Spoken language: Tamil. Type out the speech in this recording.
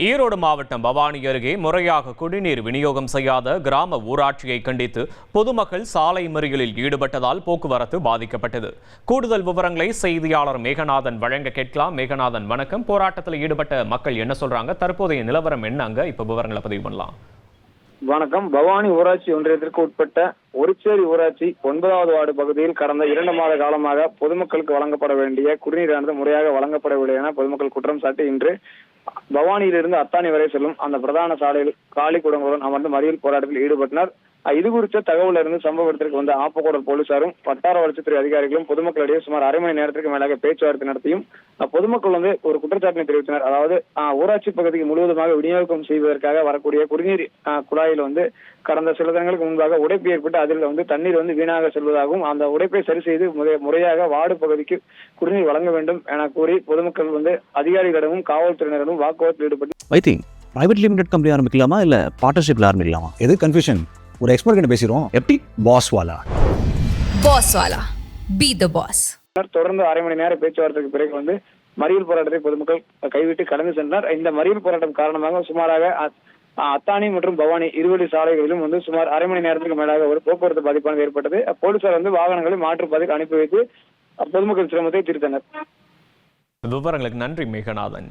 ஈரோடு மாவட்டம் பவானி அருகே முறையாக குடிநீர் விநியோகம் செய்யாத கிராம ஊராட்சியை கண்டித்து பொதுமக்கள் சாலை மறியலில் ஈடுபட்டதால் போக்குவரத்து பாதிக்கப்பட்டது. கூடுதல் விவரங்களை செய்தியாளர் மேகநாதன் வழங்க கேட்கலாம். மேகநாதன், வணக்கம். போராட்டத்தில் ஈடுபட்ட மக்கள் என்ன சொல்றாங்க? தற்போதைய நிலவரம் என்னங்க? இப்ப விவரங்களை பதிவு பண்ணலாம். வணக்கம். பவானி ஊராட்சி ஒன்றியத்திற்கு உட்பட்ட ஒருச்சேரி ஊராட்சி 9வது வார்டு பகுதியில் கடந்த 2 மாத காலமாக பொதுமக்களுக்கு வழங்கப்பட வேண்டிய குடிநீரானது முறையாக வழங்கப்படவில்லை என பொதுமக்கள் குற்றம் சாட்டி இன்று பவானியிலிருந்து அத்தானி வரை செல்லும் அந்த பிரதான சாலையில் காலி குடங்களுடன் அமர்ந்து மறியல் போராட்டத்தில் ஈடுபட்டனர். இது குறித்த தகவல் இருந்து சம்பவ இடத்திற்கு வந்த ஆப்பக்கூடல் போலீசாரும் வட்டார வளர்ச்சித்துறை அதிகாரிகளும் பொதுமக்களிடையே சுமார் அரை மணி நேரத்திற்கு மேலாக பேச்சுவார்த்தை நடத்தியும் பொதுமக்கள் ஒரு குற்றச்சாட்டினை தெரிவித்தனர். அதாவது ஊராட்சி பகுதிக்கு முழுவதுமாக விநியோகம் செய்வதற்காக வரக்கூடிய குடிநீர் குழாயில் கடந்த சில தினங்களுக்கு முன்பாக உடைப்பு ஏற்பட்டு அதில் தண்ணீர் வீணாக செல்வதாகவும் அந்த உடைப்பை சரி செய்து முறையாக வார்டு பகுதிக்கு குடிநீர் வழங்க வேண்டும் என கூறி பொதுமக்கள் அதிகாரிகளிடமும் காவல்துறையினரும் வாக்குவாதத்தில் ஈடுபட்டு பிரைவேட் லிமிடெட் கம்பெனி ஆரம்பிக்கலாமா இல்ல பார்ட்னர்ஷிப்ல ஆரம்பிக்கலாமா? எது கன்ஃபியூஷன்? ஒரு எக்ஸ்பர்ட் கிட்ட பேசிரோம். எப்படி பாஸ் வாலா பி தி பாஸ். தொடர்ந்து அரை மணி நேர பேச்சுவார்த்தைக்கு பிறகு மறியல் போராட்டத்தை பொதுமக்கள் கைவிட்டு கடந்து சென்றனர். இந்த மறியல் போராட்டம் காரணமாக சுமாராக அத்தானி மற்றும் பவானி இருவழி சாலைகளிலும் சுமார் அரை மணி நேரத்துக்கு மேலாக ஒரு போக்குவரத்து பாதிப்பானது ஏற்பட்டது. போலீசார் வாகனங்களை மாற்றுப்பாதைக்கு அனுப்பி வைத்து பொதுமக்கள் சிரமத்தை தீர்த்தனர். விவரங்களுக்கு நன்றி மேகநாதன்.